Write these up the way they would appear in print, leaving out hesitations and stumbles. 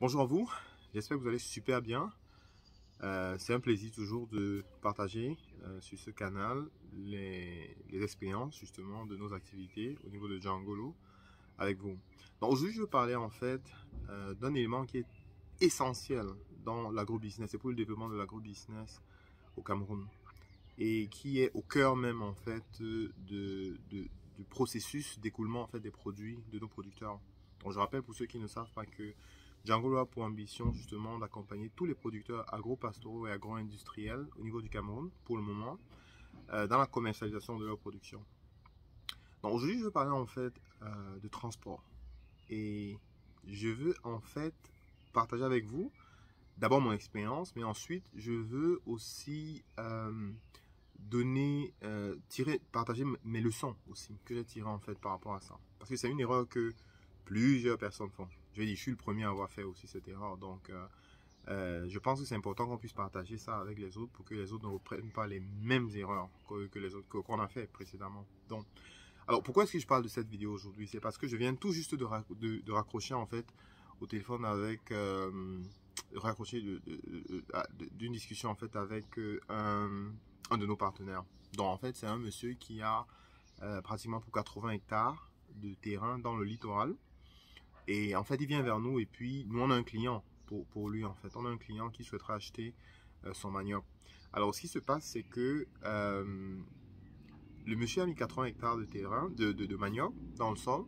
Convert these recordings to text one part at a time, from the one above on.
Bonjour à vous, j'espère que vous allez super bien. C'est un plaisir toujours de partager sur ce canal les expériences justement de nos activités au niveau de Djangolo avec vous. Donc aujourd'hui je veux parler en fait d'un élément qui est essentiel dans l'agro-business et pour le développement de l'agro-business au Cameroun et qui est au cœur même en fait du processus d'écoulement en fait des produits de nos producteurs. Donc je rappelle pour ceux qui ne savent pas que Djangolo a pour ambition justement d'accompagner tous les producteurs agro-pastoraux et agro-industriels au niveau du Cameroun pour le moment dans la commercialisation de leur production. Donc aujourd'hui je veux parler en fait de transport et je veux en fait partager avec vous d'abord mon expérience, mais ensuite je veux aussi partager mes leçons aussi que j'ai tirées en fait par rapport à ça. Parce que c'est une erreur que plusieurs personnes font. Je vais dire, je suis le premier à avoir fait aussi cette erreur. Donc, je pense que c'est important qu'on puisse partager ça avec les autres pour que les autres ne reprennent pas les mêmes erreurs que les autres qu'on a fait précédemment. Donc, alors pourquoi est-ce que je parle de cette vidéo aujourd'hui? C'est parce que je viens tout juste de raccrocher en fait au téléphone avec d'une discussion en fait avec un de nos partenaires. Donc en fait c'est un monsieur qui a pratiquement pour 80 hectares de terrain dans le littoral. Et en fait il vient vers nous et puis nous on a un client pour lui en fait. On a un client qui souhaiterait acheter son manioc. Alors ce qui se passe c'est que le monsieur a mis 80 hectares de terrain, de manioc dans le sol.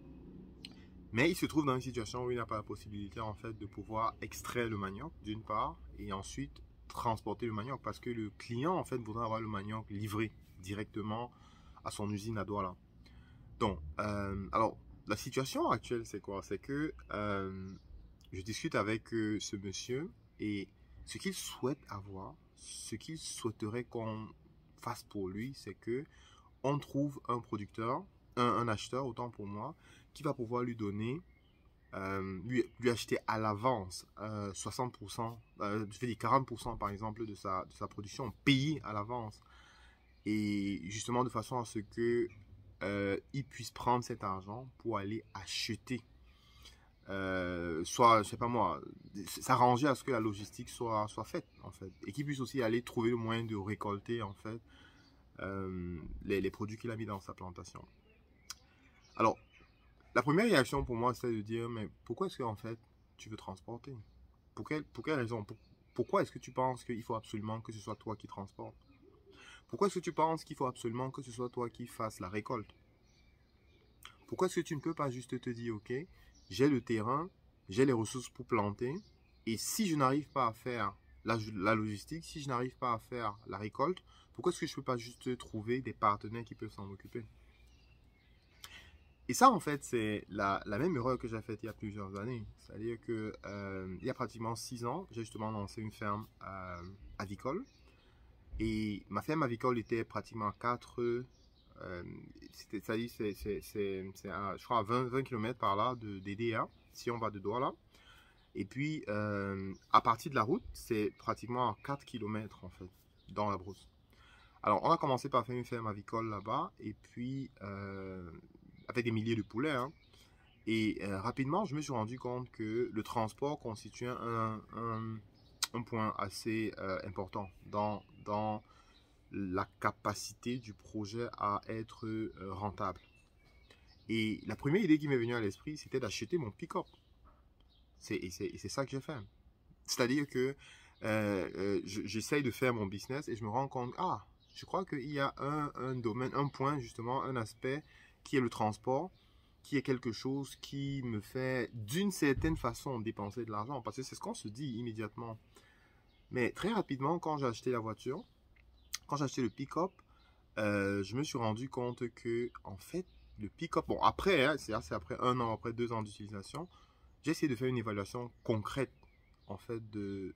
Mais il se trouve dans une situation où il n'a pas la possibilité en fait de pouvoir extraire le manioc d'une part et ensuite transporter le manioc parce que le client en fait voudrait avoir le manioc livré directement à son usine à Douala. Donc, alors la situation actuelle c'est quoi? C'est que je discute avec ce monsieur et ce qu'il souhaite avoir, ce qu'il souhaiterait qu'on fasse pour lui, c'est que on trouve un producteur, un acheteur autant pour moi, qui va pouvoir lui donner, lui acheter à l'avance 60%, je vais dire 40% par exemple de sa production, payée à l'avance. Et justement de façon à ce que il puisse prendre cet argent pour aller acheter. Soit, je sais pas moi, s'arranger à ce que la logistique soit faite en fait. Et qu'il puisse aussi aller trouver le moyen de récolter en fait les produits qu'il a mis dans sa plantation. Alors, la première réaction pour moi, c'est de dire, mais pourquoi est-ce qu'en fait, tu veux transporter? Pour quelle raison? Pourquoi est-ce que tu penses qu'il faut absolument que ce soit toi qui transporte? Pourquoi est-ce que tu penses qu'il faut absolument que ce soit toi qui fasses la récolte? Pourquoi est-ce que tu ne peux pas juste te dire, ok, j'ai le terrain, j'ai les ressources pour planter, et si je n'arrive pas à faire la logistique, si je n'arrive pas à faire la récolte, pourquoi est-ce que je ne peux pas juste trouver des partenaires qui peuvent s'en occuper? Et ça, en fait, c'est la même erreur que j'ai faite il y a plusieurs années. C'est-à-dire que il y a pratiquement 6 ans, j'ai justement lancé une ferme avicole. Et ma ferme avicole était pratiquement à 4, c'est-à-dire je crois, à 20 km par là de DDA, si on va de Douala. Et puis, à partir de la route, c'est pratiquement à 4 km, en fait, dans la brousse. Alors, on a commencé par faire une ferme avicole là-bas, et puis, avec des milliers de poulets, hein. Et rapidement, je me suis rendu compte que le transport constituait un point assez important dans la capacité du projet à être rentable. Et la première idée qui m'est venue à l'esprit, c'était d'acheter mon pick-up. Et c'est ça que j'ai fait. C'est-à-dire que j'essaye de faire mon business et je me rends compte, ah, je crois qu'il y a un domaine, un point justement, un aspect qui est le transport, qui est quelque chose qui me fait d'une certaine façon dépenser de l'argent. Parce que c'est ce qu'on se dit immédiatement. Mais très rapidement, quand j'ai acheté la voiture, quand j'ai acheté le pick-up, je me suis rendu compte que, en fait, le pick-up, bon, après, hein, c'est après 1 an, après 2 ans d'utilisation, j'ai essayé de faire une évaluation concrète, en fait, de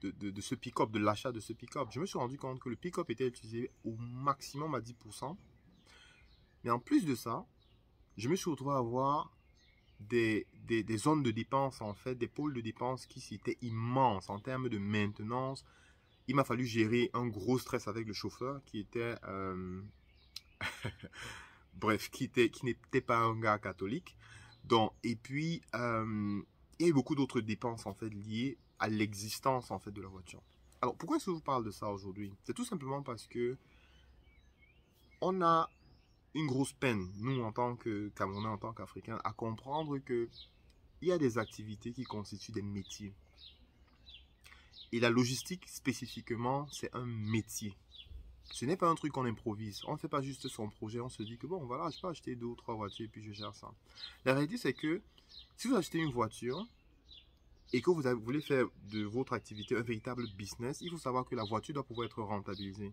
ce pick-up, de l'achat de ce pick-up. Je me suis rendu compte que le pick-up était utilisé au maximum à 10%. Mais en plus de ça, je me suis retrouvé à avoir des zones de dépenses, en fait, des pôles de dépenses qui étaient immenses en termes de maintenance. Il m'a fallu gérer un gros stress avec le chauffeur qui était, bref, qui n'était pas un gars catholique. Donc, et puis, il y a beaucoup d'autres dépenses en fait liées à l'existence en fait de la voiture. Alors pourquoi est-ce que je vous parle de ça aujourd'hui? C'est tout simplement parce que on a une grosse peine, nous en tant que Camerounais, en tant qu'Africains, à comprendre que il y a des activités qui constituent des métiers. Et la logistique spécifiquement, c'est un métier. Ce n'est pas un truc qu'on improvise. On ne fait pas juste son projet, on se dit que bon, voilà, je peux acheter 2 ou 3 voitures et puis je gère ça. La réalité, c'est que si vous achetez une voiture et que vous voulez faire de votre activité un véritable business, il faut savoir que la voiture doit pouvoir être rentabilisée.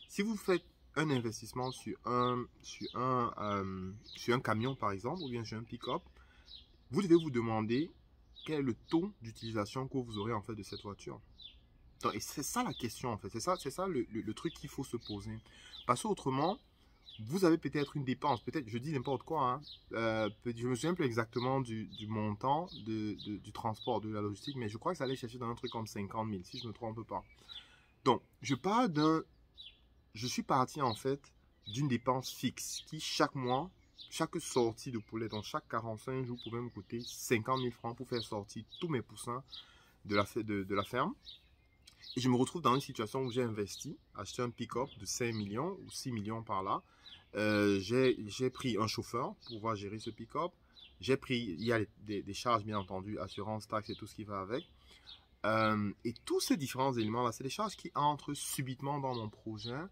Si vous faites un investissement sur un camion, par exemple, ou bien sur un pick-up, vous devez vous demander quel est le taux d'utilisation que vous aurez en fait de cette voiture. Donc, et c'est ça la question en fait, c'est ça le truc qu'il faut se poser. Parce qu'autrement, vous avez peut-être une dépense, peut-être, je dis n'importe quoi, hein. Je me souviens plus exactement du montant du transport, de la logistique, mais je crois que ça allait chercher dans un truc comme 50 000, si je ne me trompe pas. Donc, je suis parti en fait d'une dépense fixe qui chaque mois, chaque sortie de poulet, donc chaque 45 jours pouvait me coûter 50 000 francs pour faire sortir tous mes poussins de la ferme. Et je me retrouve dans une situation où j'ai investi, acheté un pick-up de 5 millions ou 6 millions par là. J'ai pris un chauffeur pour pouvoir gérer ce pick-up. Il y a des charges bien entendu, assurance, taxes et tout ce qui va avec. Et tous ces différents éléments-là, c'est des charges qui entrent subitement dans mon projet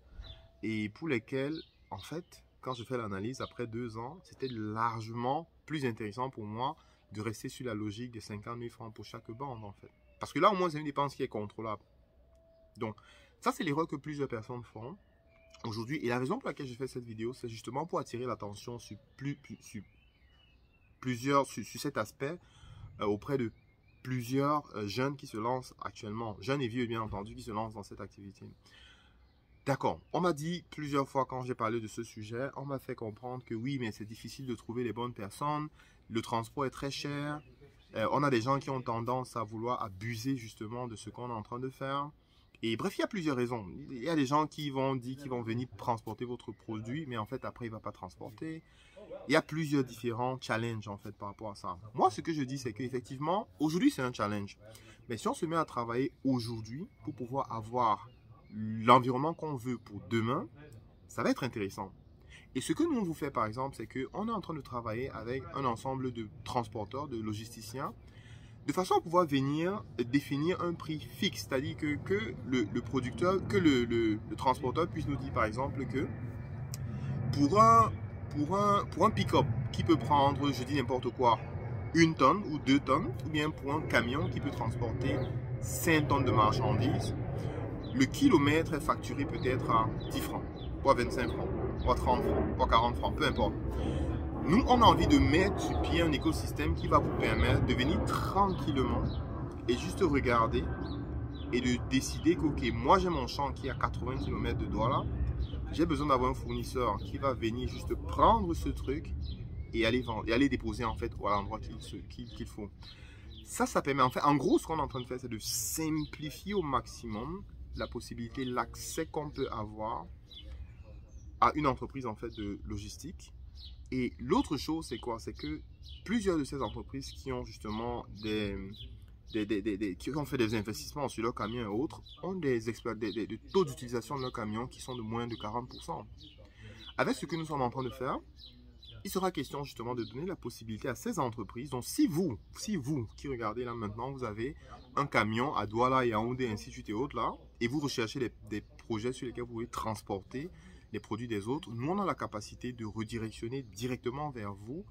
et pour lesquelles, en fait, quand je fais l'analyse, après 2 ans, c'était largement plus intéressant pour moi de rester sur la logique de 50 000 francs pour chaque bande, en fait. Parce que là, au moins, c'est une dépense qui est contrôlable. Donc, ça, c'est l'erreur que plusieurs personnes font aujourd'hui. Et la raison pour laquelle je fais cette vidéo, c'est justement pour attirer l'attention sur cet aspect auprès de plusieurs jeunes qui se lancent actuellement, jeunes et vieux bien entendu, qui se lancent dans cette activité. D'accord, on m'a dit plusieurs fois quand j'ai parlé de ce sujet, on m'a fait comprendre que oui, mais c'est difficile de trouver les bonnes personnes, le transport est très cher, on a des gens qui ont tendance à vouloir abuser justement de ce qu'on est en train de faire. Et bref, il y a plusieurs raisons. Il y a des gens qui vont dire qu'ils vont venir transporter votre produit, mais en fait, après, il ne va pas transporter. Il y a plusieurs différents challenges, en fait, par rapport à ça. Moi, ce que je dis, c'est qu'effectivement, aujourd'hui, c'est un challenge. Mais si on se met à travailler aujourd'hui pour pouvoir avoir l'environnement qu'on veut pour demain, ça va être intéressant. Et ce que nous, on vous fait, par exemple, c'est qu'on est en train de travailler avec un ensemble de transporteurs, de logisticiens, de façon à pouvoir venir définir un prix fixe, c'est-à-dire que le producteur, que le transporteur puisse nous dire par exemple que pour un pick-up qui peut prendre, je dis n'importe quoi, 1 tonne ou 2 tonnes, ou bien pour un camion qui peut transporter 5 tonnes de marchandises, le kilomètre est facturé peut-être à 10 francs, ou à 25 francs, ou à 30 francs, ou à 40 francs, peu importe. Nous, on a envie de mettre sur pied un écosystème qui va vous permettre de venir tranquillement et juste regarder et de décider que, ok, moi j'ai mon champ qui est à 80 km de Douala, j'ai besoin d'avoir un fournisseur qui va venir juste prendre ce truc et aller vendre, et aller déposer en fait à l'endroit qu'il faut. Ça permet en fait, en gros, ce qu'on est en train de faire, c'est de simplifier au maximum la possibilité, l'accès qu'on peut avoir à une entreprise en fait de logistique. Et l'autre chose, c'est quoi? C'est que plusieurs de ces entreprises qui ont justement qui ont fait des investissements sur leurs camions et autres, ont des taux d'utilisation de leurs camions qui sont de moins de 40%. Avec ce que nous sommes en train de faire, il sera question justement de donner la possibilité à ces entreprises. Donc si vous qui regardez là maintenant, vous avez un camion à Douala, Yaoundé, ainsi de suite et autres là, et vous recherchez des projets sur lesquels vous pouvez transporter les produits des autres, nous on a la capacité de redirectionner directement vers vous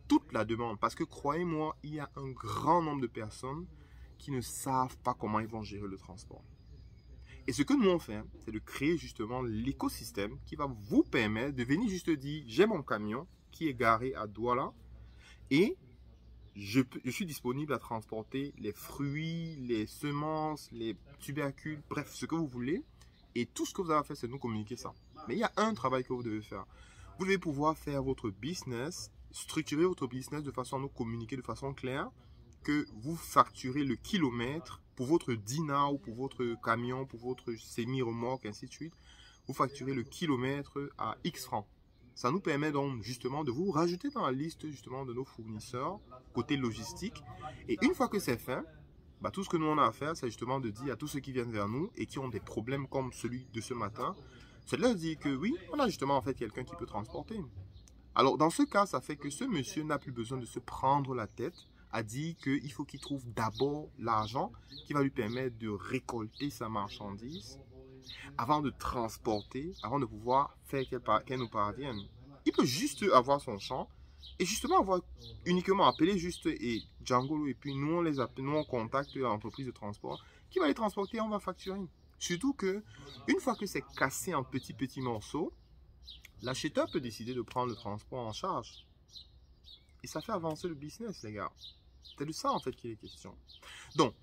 toute la demande. Parce que croyez-moi, il y a un grand nombre de personnes qui ne savent pas comment ils vont gérer le transport. Et ce que nous on fait, c'est de créer justement l'écosystème qui va vous permettre de venir juste dire, j'ai mon camion qui est garé à Douala et je suis disponible à transporter les fruits, les semences, les tubercules, bref, ce que vous voulez. Et tout ce que vous avez à faire, c'est de nous communiquer ça. Mais il y a un travail que vous devez faire. Vous devez pouvoir faire votre business, structurer votre business de façon à nous communiquer de façon claire que vous facturez le kilomètre pour votre Dina ou pour votre camion, pour votre semi-remorque, ainsi de suite. Vous facturez le kilomètre à X francs. Ça nous permet donc justement de vous rajouter dans la liste justement de nos fournisseurs côté logistique. Et une fois que c'est fait, bah, tout ce que nous on a à faire, c'est justement de dire à tous ceux qui viennent vers nous et qui ont des problèmes comme celui de ce matin, c'est de leur dire que oui, on a justement en fait quelqu'un qui peut transporter. Alors dans ce cas, ça fait que ce monsieur n'a plus besoin de se prendre la tête à dire qu'il faut qu'il trouve d'abord l'argent qui va lui permettre de récolter sa marchandise avant de transporter, avant de pouvoir faire qu'elle nous parvienne. Il peut juste avoir son champ et justement avoir uniquement appelé juste et Django et puis nous on les appelle, nous on contacte l'entreprise de transport qui va les transporter et on va facturer. Surtout que une fois que c'est cassé en petits morceaux, l'acheteur peut décider de prendre le transport en charge. Et ça fait avancer le business, les gars. C'est de ça en fait qu'il est question. Donc,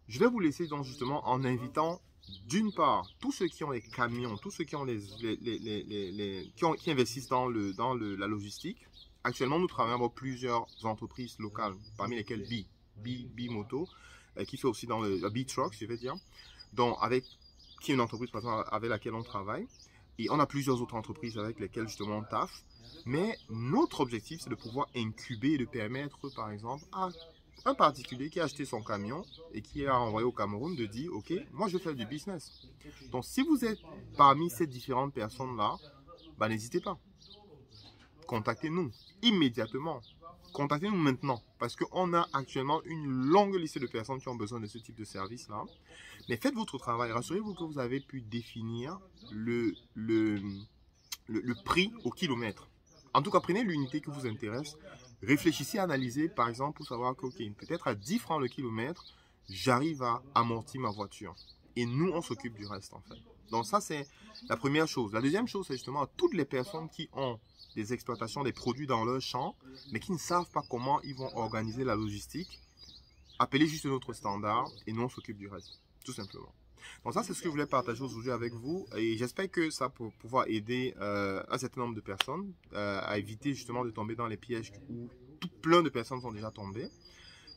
je vais vous laisser donc justement en invitant d'une part tous ceux qui ont les camions, tous ceux qui ont qui investissent dans la logistique. Actuellement, nous travaillons avec plusieurs entreprises locales, parmi lesquelles B-Moto, qui fait aussi dans le B-Truck, je vais dire, donc qui est une entreprise par exemple, avec laquelle on travaille. Et on a plusieurs autres entreprises avec lesquelles justement on taffe. Mais notre objectif, c'est de pouvoir incuber et de permettre, par exemple, à un particulier qui a acheté son camion et qui a envoyé au Cameroun de dire, OK, moi je fais du business. Donc si vous êtes parmi ces différentes personnes-là, bah, n'hésitez pas. Contactez-nous immédiatement. Contactez-nous maintenant parce qu'on a actuellement une longue liste de personnes qui ont besoin de ce type de service-là. Mais faites votre travail. Rassurez-vous que vous avez pu définir le prix au kilomètre. En tout cas, prenez l'unité qui vous intéresse. Réfléchissez, analysez, par exemple, pour savoir que peut-être à 10 francs le kilomètre, j'arrive à amortir ma voiture. Et nous, on s'occupe du reste, en fait. Donc ça, c'est la première chose. La deuxième chose, c'est justement à toutes les personnes qui ont des exploitations, des produits dans leur champ, mais qui ne savent pas comment ils vont organiser la logistique. Appelez juste notre standard et nous, on s'occupe du reste, tout simplement. Donc ça, c'est ce que je voulais partager aujourd'hui avec vous et j'espère que ça peut pouvoir aider un certain nombre de personnes à éviter justement de tomber dans les pièges où tout plein de personnes sont déjà tombées.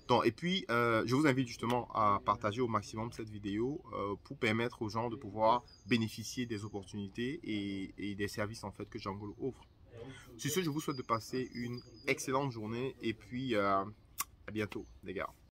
Donc, et puis, je vous invite justement à partager au maximum cette vidéo pour permettre aux gens de pouvoir bénéficier des opportunités et des services en fait que Django offre. Sur ce, je vous souhaite de passer une excellente journée et puis à bientôt les gars.